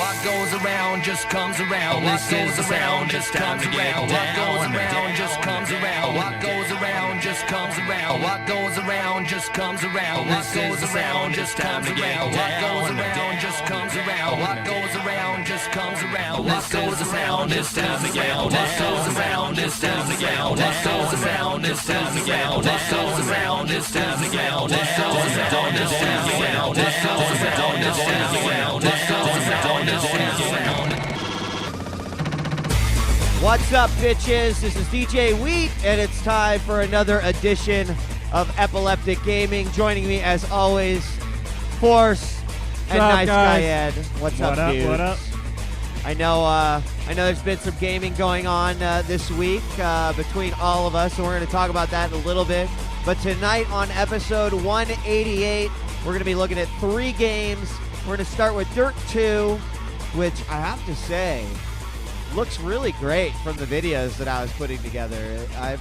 What goes around just comes around. What goes around just comes around. What goes around just comes around. What goes around just comes around. What goes around just comes around. What goes around just comes around. What goes around just comes around. What goes around just comes around. What goes around just comes around. What goes around just comes around. What goes around just comes around. What goes around just comes around. What goes around just comes around. What goes around just comes around. What goes around just comes around. What's up, bitches? This is djWHEAT, and it's time for another edition of Epileptic Gaming. Joining me, as always, Force and Nice Guy Ed. What's up, dudes? What up? I know there's been some gaming going on this week between all of us, and we're going to talk about that in a little bit. But tonight on episode 188, we're going to be looking at 3 games. We're going to start with Dirt 2, which I have to say looks really great from the videos that I was putting together. I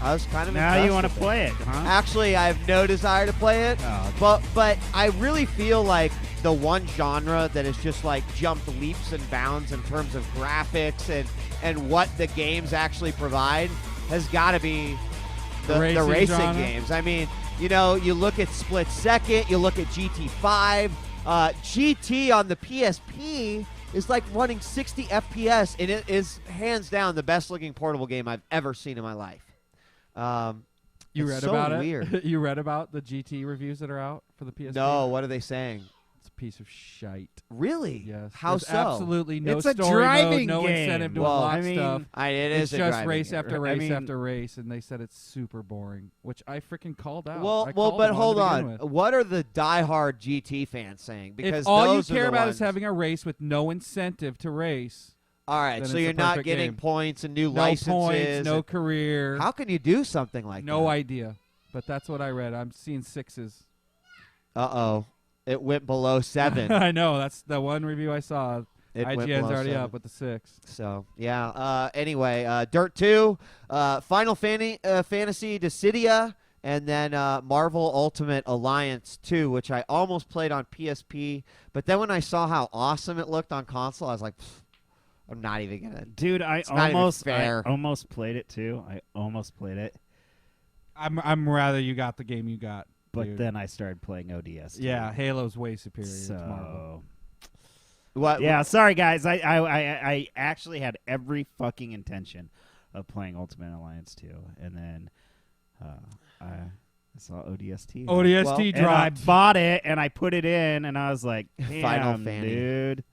was kind of now you want to play it, huh? Actually, I have no desire to play it, but I really feel like the one genre that has just like jumped leaps and bounds in terms of graphics and what the games actually provide has got to be the racing games. I mean, you know, you look at Split Second, you look at GT5, GT on the PSP is like running 60 FPS, and it is hands down the best looking portable game I've ever seen in my life. You read about it? You read about the GT reviews that are out for the PSP? No, what are they saying? It's a piece of shite. Really? Yes. How There's so? Absolutely no It's a story driving mode, no game. incentive to Well, unlock stuff. It It's is a just driving race game. after race after race, and they said it's super boring, which I freaking called out. Well, but hold on. What are the diehard GT fans saying? Because if all you those are care the about ones. is having a race with no incentive to race, all right, then so it's you're a not perfect getting game. points and new no licenses. points, no career. How can you do something like that? No idea. But that's what I read. I'm seeing 6s. Uh-oh. It went below 7. I know. That's the one review I saw. It went IGN's below already 7. up with the 6. So, yeah. Anyway, Dirt 2, Final Fantasy Dissidia, and then Marvel Ultimate Alliance 2, which I almost played on PSP. But then when I saw how awesome it looked on console, I was like, I'm not even going to. Dude, I almost played it, too. I almost played it. I'm rather you got the game you got. But dude. then I started playing ODST. Yeah, Halo's way superior So, to Marvel. What? Yeah, sorry, guys. I actually had every fucking intention of playing Ultimate Alliance 2. And then I saw ODST. ODST And I dropped. bought it, and I put it in, and I was like, damn, Final Fantasy. dude.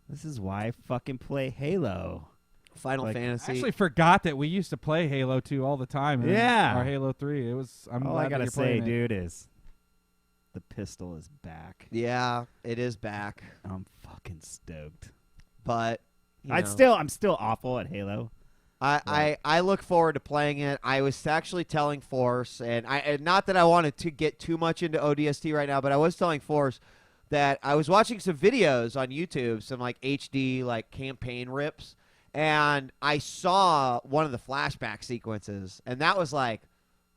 This is why I fucking play Halo. Final Like, Fantasy. I actually forgot that we used to play Halo 2 all the time. Yeah. Or Halo 3. It was. I'm All glad I gotta that say, you're playing it. dude, is the pistol is back. Yeah, it is back. I'm fucking stoked. But you I'm know. still awful at Halo. I look forward to playing it. I was actually telling Force, and not that I wanted to get too much into ODST right now, but I was telling Force that I was watching some videos on YouTube, some like HD like campaign rips, and I saw one of the flashback sequences, and that was like,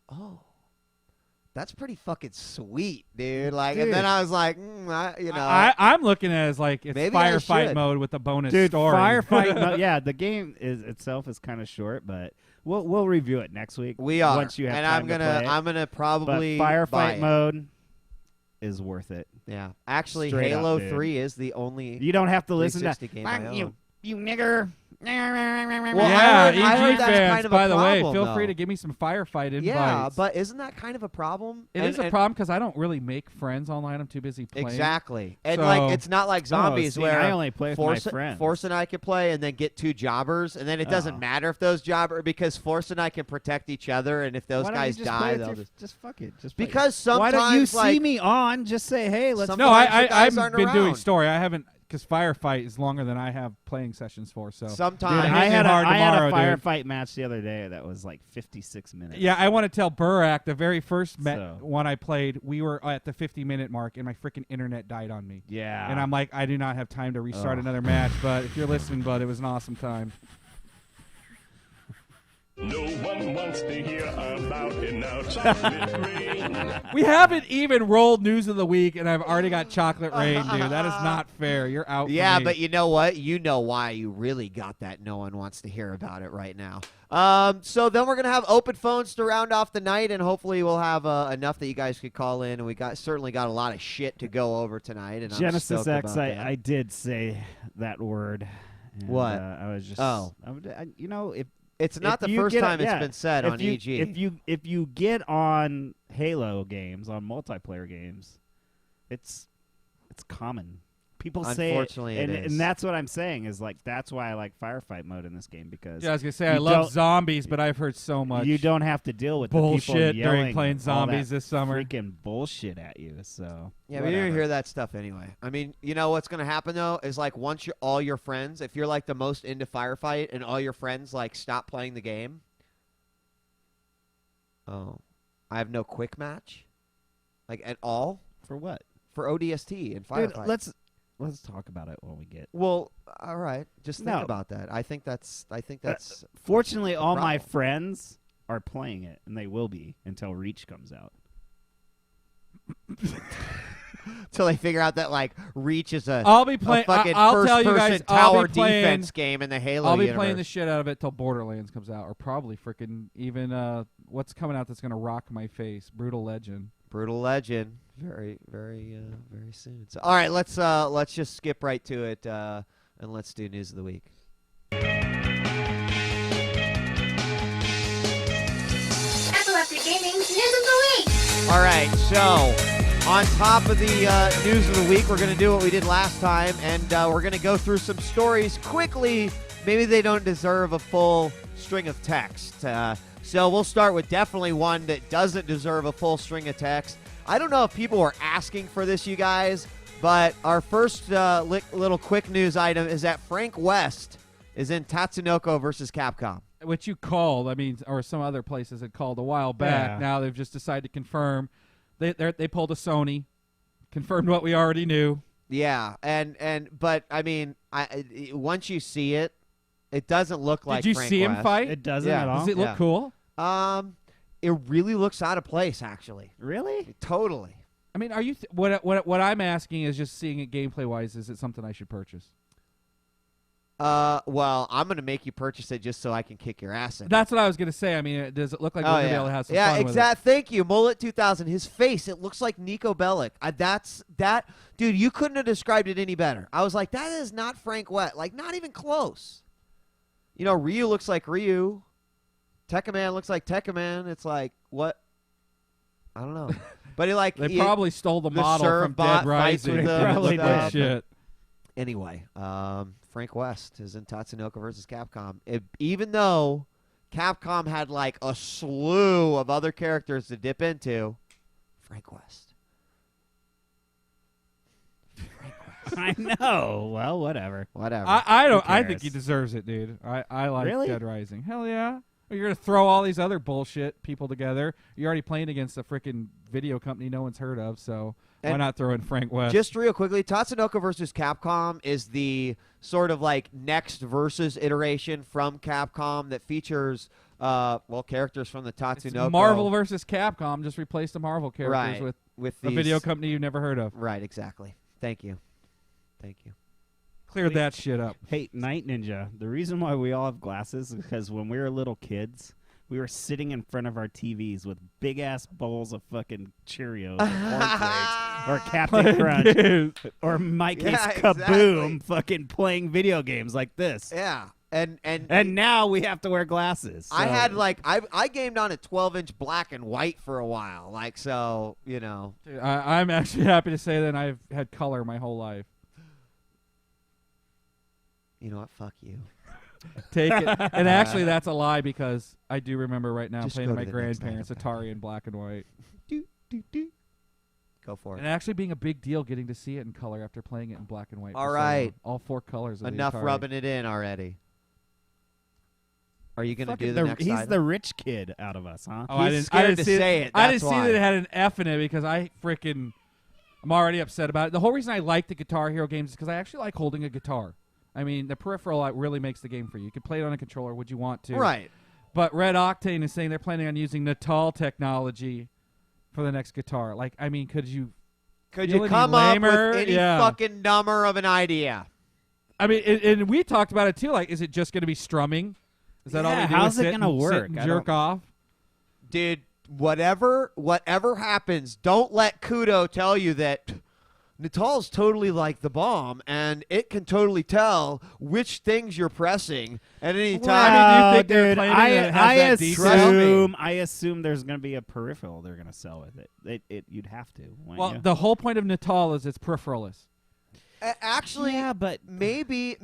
oh, that's pretty fucking sweet, dude. Like, and then I was like, I'm looking at it as like it's Maybe I firefight should. mode with a bonus Dude, story. firefight mode. Yeah, the game itself is kind of short, but we'll review it next week. we are. Once you have and time to play it. I'm gonna probably But buy firefight it. mode is worth it. Yeah, actually, Straight up, Halo dude. 3 is the only You don't have to listen to 360 game I own. you nigger. Well, Yeah, I heard EG that's fans, kind of by a the way, problem, feel though. free to give me some firefight invites. Yeah, but isn't that kind of a problem? it is a problem because I don't really make friends online. I'm too busy playing. Exactly. And So- like it's not like zombies see, where I only play with my friends. Force and I can play and then get 2 jobbers, and then it doesn't matter if those jobbers, because Force and I can protect each other, and if those Why don't guys you just die, play they'll with just fuck it. Just play. because sometimes Why don't you like, see me on? Just say, hey, let's. Some- No, Sometimes the I've guys aren't been doing around. story. I haven't because firefight is longer than I have playing sessions for. So sometimes Dude, I I hit had it hard I had a tomorrow, dude. firefight match the other day that was like 56 minutes. yeah, I want to tell Burak the very first So- one I played, we were at the 50-minute mark, and my freaking internet died on me. Yeah. And I'm like, I do not have time to restart Ugh. another match. But if you're listening, bud, it was an awesome time. No one wants to hear about it now. Chocolate rain. We haven't even rolled news of the week, and I've already got chocolate rain, dude. That is not fair. You're out. Yeah, for me. but you know what? You know why you really got that. No one wants to hear about it right now. So then we're going to have open phones to round off the night, and hopefully we'll have enough that you guys could call in. And we certainly got a lot of shit to go over tonight. And Genesis I'm X, stoked about that. I did say that word. And, What? I was just. You know, if It's not if the you first get time it's yeah, been said if on you, EG. If you get on Halo games, on multiplayer games, it's common. People say it, Unfortunately, it is. and that's what I'm saying is like that's why I like firefight mode in this game because I was gonna say I love zombies, but I've heard so much. You don't have to deal with bullshit the people during yelling playing all zombies that this summer. Freaking bullshit at you. So Yeah, but you're going to hear that stuff anyway. I mean, you know what's going to happen, though, is like once all your friends, if you're like the most into firefight and all your friends like stop playing the game. Oh, I have no quick match? Like at all? For what? For ODST and firefight. Dude, let's talk about it when we get. Well, all right. Just think No. about that. I think that's Fortunately, a all my problem. friends are playing it, and they will be until Reach comes out. Till they figure out that like Reach is a I'll be playing. fucking I'll tell you first-person guys. I'll tower be playing, defense game in the Halo I'll be universe. playing the shit out of it till Borderlands comes out, or probably freaking even what's coming out that's gonna rock my face, Brutal Legend. Brutal Legend, very, very, very soon. So, all right, let's just skip right to it, and let's do news of the week. Epileptic Gaming's News of the Week. All right, so on top of the news of the week, we're going to do what we did last time, and we're going to go through some stories quickly. Maybe they don't deserve a full string of text. So we'll start with definitely one that doesn't deserve a full string of text. I don't know if people were asking for this, you guys, but our first little quick news item is that Frank West is in Tatsunoko versus Capcom. Which you called, I mean, or some other places had called a while back. Yeah. Now they've just decided to confirm. They pulled a Sony, confirmed what we already knew. Yeah, but I mean, once you see it, it doesn't look like. Did you Frank see him West. fight? It doesn't Yeah. at all. Does it look Yeah. cool? It really looks out of place, actually. Really? Totally. I mean, are you? What I'm asking is just seeing it gameplay wise. Is it something I should purchase? Well, I'm gonna make you purchase it just so I can kick your ass in. That's what I was gonna say. I mean, does it look like we're gonna be able to have some yeah, fun with it? exactly. Thank you, Mullet 2000. His face, it looks like Nico Bellic. Dude. You couldn't have described it any better. I was like, that is not Frank West. Like, not even close. You know, Ryu looks like Ryu. Tekkaman looks like Tekkaman. It's like, what? I don't know. But They probably stole the model serve from bot Dead fights Rising. with them and Probably stuff. did shit. Anyway, Frank West is in Tatsunoko versus Capcom. Even though Capcom had like a slew of other characters to dip into, Frank West. I know. Well, whatever. Whatever. I don't. Who I think cares? he deserves it, dude. I like Really? Dead Rising. Hell yeah. You're gonna throw all these other bullshit people together. You're already playing against a freaking video company no one's heard of, so why And not throw in Frank West? Just real quickly, Tatsunoko versus Capcom is the sort of like next versus iteration from Capcom that features characters from the It's Tatsunoko. Marvel versus Capcom. Just replace the Marvel characters Right. with with a video these- company you've never heard of. Right, exactly. Thank you. Cleared that shit up. Hey, Night Ninja. The reason why we all have glasses is because when we were little kids, we were sitting in front of our TVs with big ass bowls of fucking Cheerios, or cornflakes, or Captain Crunch, or Mikey's Yeah, Kaboom, exactly. fucking playing video games like this. Yeah. And now we have to wear glasses. I so- had like I gamed on a 12-inch black and white for a while, like, so you know. Dude, I'm actually happy to say that I've had color my whole life. You know what? Fuck you. Take it. And actually, that's a lie because I do remember right now Just playing go with to my the next grandparents item. Atari in black and white. Go for it. And actually being a big deal getting to see it in color after playing it in black and white. All for so right. long. All four colors of Enough the Atari. rubbing it in already. Are you gonna Fucking do the next he's item? the rich kid out of us, huh? Oh, I He's didn't, scared I didn't to see say it, I that's didn't see why. that it had an F in it because I'm already upset about it. The whole reason I like the Guitar Hero games is because I actually like holding a guitar. I mean, the peripheral really makes the game for you. You can play it on a controller. Would you want to? Right. But Red Octane is saying they're planning on using Natal technology for the next guitar. Like, I mean, could you come up lamer? with any fucking dumber of an idea? I mean, and we talked about it too. Like, is it just going to be strumming? Is that all we do? How's is it sit gonna and- work? sit and I jerk don't- off. Dude, whatever happens, don't let Kudo tell you that Natal's totally like the bomb, and it can totally tell which things you're pressing at any time. I mean, do you think they're dude, claiming that it has that deep I assume there's going to be a peripheral they're going to sell with it. You'd have to. wouldn't Well, you? the whole point of Natal is it's peripheralless. Actually, yeah, but maybe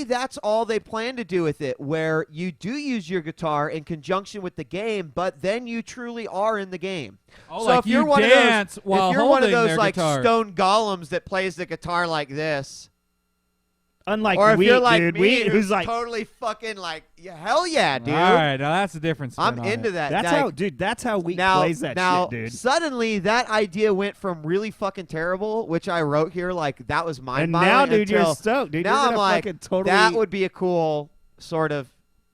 that's all they plan to do with it, where you do use your guitar in conjunction with the game, but then you truly are in the game. Oh, so like if you're you one dance of those, while if you're one of holding those their like guitar. stone golems that plays the guitar like this, unlike or if Wheat, you're like dude, me, Wheat, who's like totally fucking like, yeah, hell yeah, dude. All right, now that's the difference. I'm into that. that's Like, how, dude. That's how Wheat now, plays that now, shit, dude. suddenly that idea went from really fucking terrible, which I wrote here, like that was And mind-boggling. now, dude, until you're stoked, dude. now You're I'm gonna like, fucking totally. that would be a cool sort of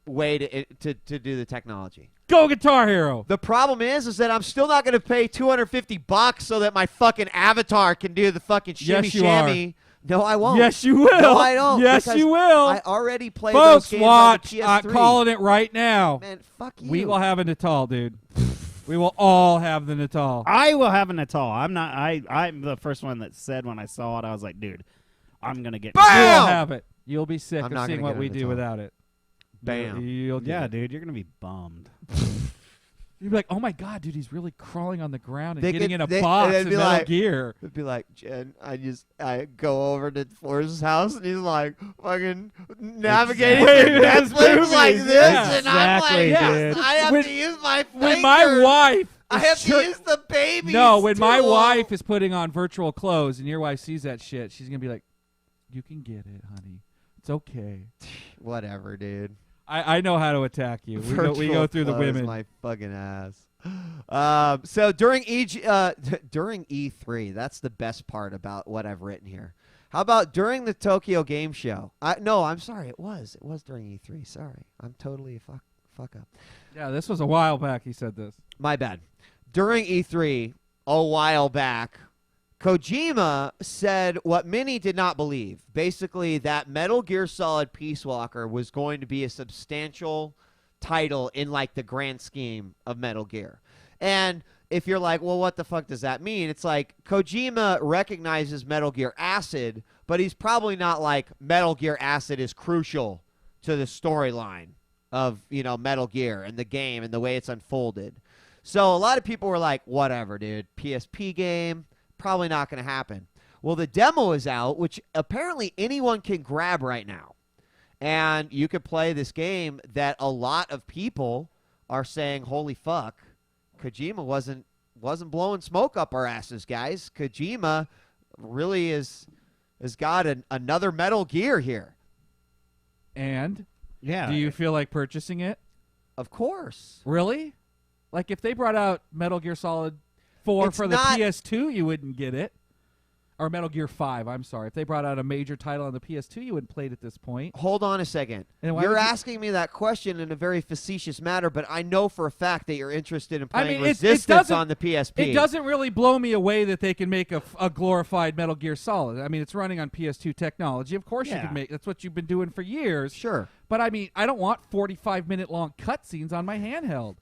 way to do the technology. Go Guitar Hero. The problem is that I'm still not going to pay $250 so that my fucking avatar can do the fucking shimmy Yes, you are. shammy. No, I won't. Yes, you will. No, I don't. Yes, because you will. I already played Folks, those games watch. on the I'm PS3. calling it right now. Man, fuck you. We will have a Natal, dude. We will all have the Natal. I will have a Natal. I'm not. I'm the first one that said when I saw it, I was like, dude, I'm gonna get. You'll Bam! have it. You'll be sick I'm of not seeing gonna what get we a do Natal. without it. Bam. You'll get Yeah, it. dude, you're gonna be bummed. You'd be like, oh my god, dude, he's really crawling on the ground and They getting could- in a they- box and they'd in be Metal like- Gear. It'd be like, Jen, I go over to Forrest's house and he's like fucking navigating Exactly. through Netflix like Movies. this, Yeah. and I'm like, Exactly, yes, dude. I have When- to use my finger. When my wife, I is have to tur- use the baby. No, when my tool. wife is putting on virtual clothes and your wife sees that shit, she's gonna be like, "You can get it, honey. It's okay." Whatever, dude. I know how to attack you. We go Virtual through the clothes women. My fucking ass. So during during E3, that's the best part about what I've written here. How about during the Tokyo Game Show? No, I'm sorry. It was during E3. Sorry, I'm totally a fuck up. Yeah, this was a while back. He said this. My bad. During E3 a while back, Kojima said what many did not believe. Basically, that Metal Gear Solid Peace Walker was going to be a substantial title in like the grand scheme of Metal Gear. And if you're like, well, what the fuck does that mean? It's like Kojima recognizes Metal Gear Acid, but he's probably not like Metal Gear Acid is crucial to the storyline of, Metal Gear and the game and the way it's unfolded. So a lot of people were like, whatever, dude, PSP game, probably not going to happen. Well, the demo is out, which apparently anyone can grab right now. And you could play this game that a lot of people are saying, holy fuck, Kojima wasn't blowing smoke up our asses, guys. Kojima really has got another Metal Gear here. And Yeah. do you feel like purchasing it? Of course. Really? Like if they brought out Metal Gear Solid 4 It's for the not- PS2, you wouldn't get it. Or Metal Gear 5, I'm sorry. If they brought out a major title on the PS2, you wouldn't play it at this point. Hold on a second. And why You're would you- asking me that question in a very facetious manner, but I know for a fact that you're interested in playing it Resistance doesn't- on the PSP. It doesn't really blow me away that they can make a glorified Metal Gear Solid. I mean, it's running on PS2 technology. Of course you Yeah. can make. That's what you've been doing for years. Sure. But I mean, I don't want 45-minute long cutscenes on my handheld.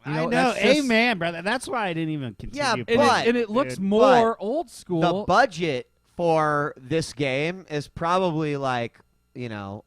You I know. that's just- Amen, brother. That's why I didn't even continue. Yeah, And, But, it looks dude, more old The school. budget for this game is probably like,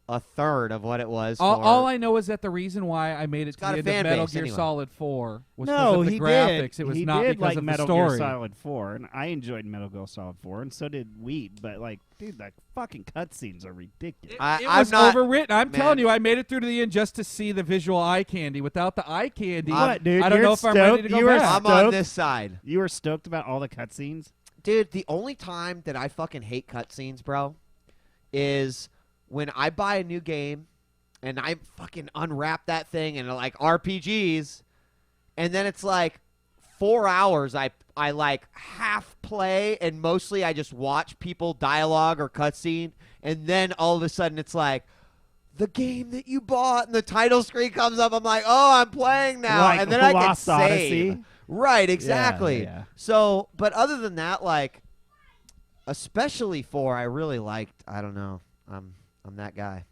a third of what it was for. All I know is that the reason why I made it to got the a end of fan Metal base Gear anyway. Solid 4 was because No, of the he graphics. did. It was he not did because like of Metal the story. Gear Solid 4, and I enjoyed Metal Gear Solid 4, and so did Wheat. But like, dude, the fucking cutscenes are ridiculous. It I'm was not- overwritten. I'm man. telling you, I made it through to the end just to see the visual eye candy. Without the eye candy, What, dude? I don't You're know if I'm ready to stoked? go You were back. I'm on Stoked? this side. You were stoked about all the cutscenes? Dude, the only time that I fucking hate cutscenes, bro, is when I buy a new game and I fucking unwrap that thing and like RPGs, and then it's like 4 hours I like half play and mostly I just watch people dialogue or cutscene, and then all of a sudden it's like, the game that you bought, and the title screen comes up. I'm like, oh, I'm playing now, Like and then I can Lost save. Odyssey? Right, exactly. Yeah. So, but other than that, like, especially 4, I really liked. I don't know. I'm that guy.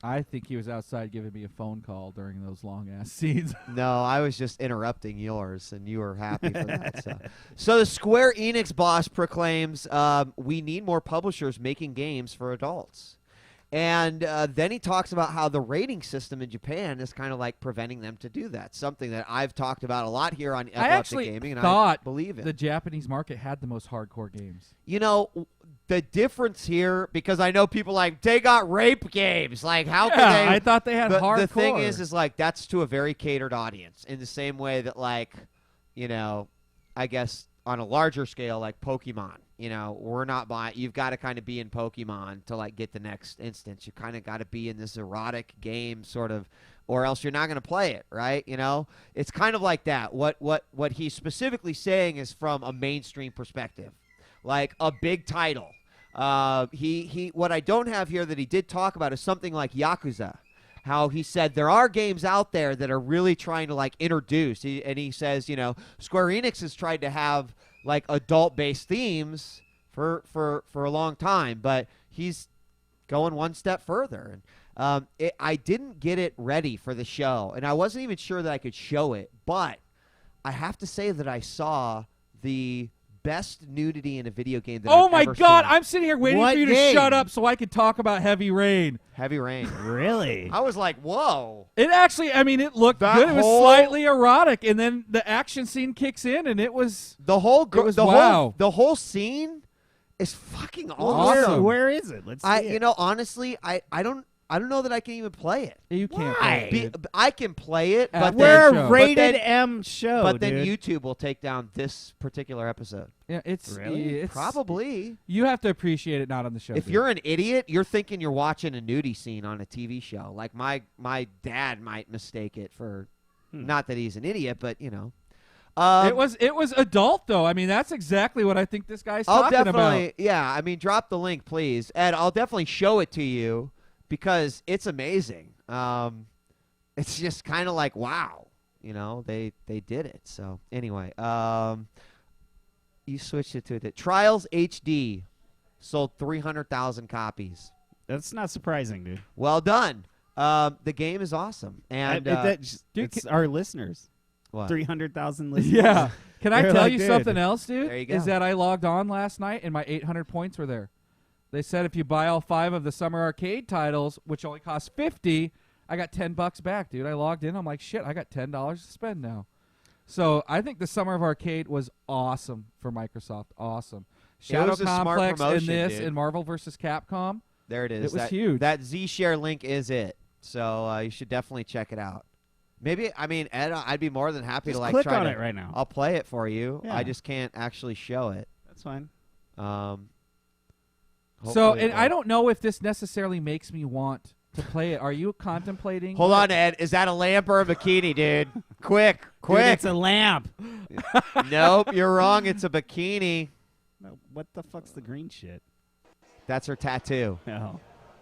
I think he was outside giving me a phone call during those long ass scenes. No, I was just interrupting yours, and you were happy for that. So the Square Enix boss proclaims, we need more publishers making games for adults. And then he talks about how the rating system in Japan is kind of like preventing them to do that, something that I've talked about a lot here on I Epileptic actually Gaming, and I thought believe it. the Japanese market had the most hardcore games. You know, the difference here, because I know people like, they got rape games. Like, how could they? I thought they had hardcore. The thing is like, that's to a very catered audience in the same way that, like, you know, I guess on a larger scale, like Pokemon, you know, we're not buying, you've got to kind of be in Pokemon to, like, get the next instance. You kind of got to be in this erotic game sort of, or else you're not going to play it, right? You know, it's kind of like that. What he's specifically saying is from a mainstream perspective, like a big title. He what I don't have here that he did talk about is something like Yakuza. How he said there are games out there that are really trying to, like, introduce. And he says, you know, Square Enix has tried to have, like, adult-based themes for a long time, but he's going one step further. And I didn't get it ready for the show, and I wasn't even sure that I could show it, but I have to say that I saw the best nudity in a video game that I've my ever God! seen. I'm sitting here waiting What for you game? to shut up so I could talk about Heavy Rain. Heavy Rain. Really? I was like, whoa. It actually, I mean, it looked That good. It was whole- slightly erotic, and then the action scene kicks in, and it was The whole It was the wow. whole scene is fucking Awesome. awesome. Where is it? Let's see it. You know, honestly, I don't know that I can even play it. you can't Why? play it. I can play it, but We're then, a show. rated but M show, but then dude. YouTube will take down this particular episode. Yeah, it's Really? it's Probably. You have to appreciate it, not on the show. If dude. you're an idiot, you're thinking you're watching a nudie scene on a TV show. Like my dad might mistake it for, not that he's an idiot, but you know. it was adult though. I mean, that's exactly what I think this guy's I'll talking definitely, about. yeah. I mean, drop the link, please, Ed. I'll definitely show it to you because it's amazing. It's just kind of like, wow, you know, they did it. So anyway, you switched it to the Trials HD, sold 300,000 copies. That's not surprising, dude. Well done. The game is awesome, and It's our listeners. what? 300,000 listeners. Yeah. Can I They're tell like, you dude. something else, dude? There you Is go. that I logged on last night and my 800 points were there. They said if you buy all 5 of the Summer Arcade titles, which only cost $50, I got $10 back, dude. I logged in. I'm like, shit, I got $10 to spend now. So I think the Summer of Arcade was awesome for Microsoft. Awesome. Shadow was a smart Complex and promotion, this dude. and Marvel vs. Capcom. There it is. It was huge. That Z-Share link is it. So you should definitely check it out. Maybe, I mean, Ed, I'd be more than happy Just to, like, click try on to, it right now. I'll play it for you. Yeah. I just can't actually show it. That's fine. So, Hopefully and it I will. don't know if this necessarily makes me want to play it. Are you contemplating? Hold on, Ed. Is that a lamp or a bikini, dude? Quick. Dude, it's a lamp. Nope, you're wrong. It's a bikini. No, what the fuck's the green shit? That's her tattoo. Oh.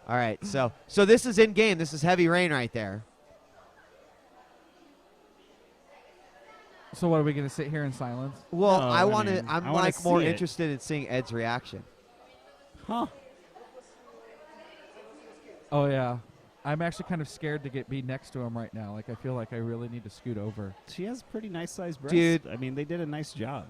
All right, so this is in game. This is Heavy Rain right there. So what, are we going to sit here in silence? Well, No, I I want to. mean, I'm I wanna like more see it. interested in seeing Ed's reaction. Huh. Oh, yeah. I'm actually kind of scared to be next to him right now. Like, I feel like I really need to scoot over. She has pretty nice sized breasts. Dude. I mean, they did a nice job.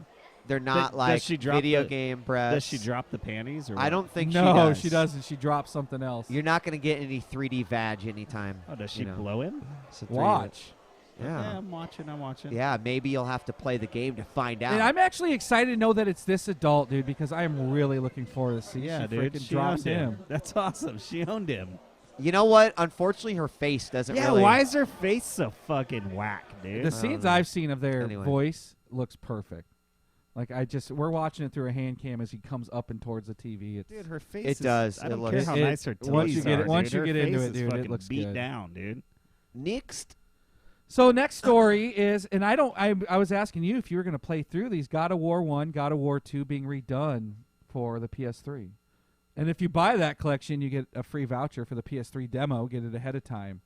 They're not does like she drop video the- game breasts. Does she drop the panties? Or I what? don't think No, she does. she doesn't. She drops something else. You're not going to get any 3D vag anytime. Oh, does she you know. blow him? It's a 3D Watch. Yeah. I'm watching. Yeah, maybe you'll have to play the game to find out. And I'm actually excited to know that it's this adult, dude, because I am really looking forward to see Yeah, she dude. freaking She drops owned him. him. That's awesome. She owned him. You know what? Unfortunately, her face doesn't Yeah, really. why is her face so fucking whack, dude? The scenes know. I've seen of their Anyway. voice looks perfect. Like, we're watching it through a hand cam as he comes up and towards the TV. It's, Dude, her face. It is, does. I It don't looks- care how It- nice her titties once you get are, it- once dude. you Her get into face it, is dude, it fucking looks beat good. down, dude. Next. So next story is, and I was asking you if you were going to play through these God of War 1, God of War 2 being redone for the PS3. And if you buy that collection, you get a free voucher for the PS3 demo. Get it ahead of time.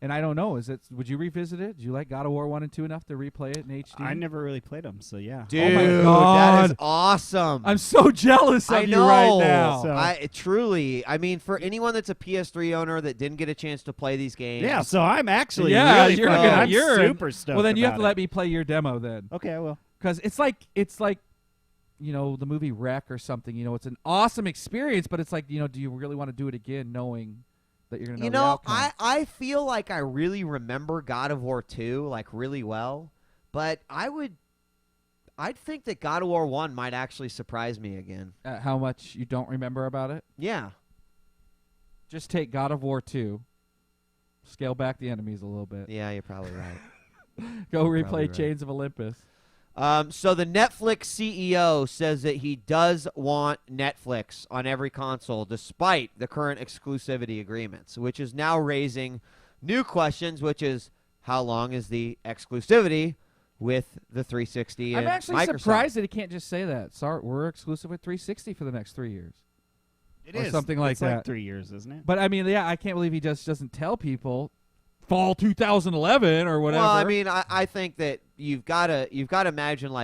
And I don't know, would you revisit it? Did you like God of War 1 and 2 enough to replay it in HD? I never really played them, so yeah. Dude, Oh my that God. is awesome. I'm so jealous of I you know. right now. So- I truly, I mean, for anyone that's a PS3 owner that didn't get a chance to play these games, Yeah, so I'm actually Yeah, really you're fucking- gonna- I'm you're- super stoked. Well, then you have to about let me play your demo then. it. Okay, I will. Because it's like, the movie Wreck or something. It's an awesome experience, but it's like, do you really want to do it again knowing that you're going to know the outcome? I feel like I really remember God of War 2 like really well, but I'd think that God of War 1 might actually surprise me again. How much you don't remember about it? Yeah. Just take God of War 2, scale back the enemies a little bit. Yeah, you're probably right. Go replay Probably right. Chains of Olympus. So the Netflix CEO says that he does want Netflix on every console despite the current exclusivity agreements, which is now raising new questions, which is how long is the exclusivity with the 360 and I'm actually Microsoft? surprised that he can't just say that. Sorry, we're exclusive with 360 for the next 3 years. It Or is something like it's that. like 3 years, isn't it? But I mean, yeah, I can't believe he just doesn't tell people fall 2011 or whatever. Well, I mean, I think that you've got to imagine like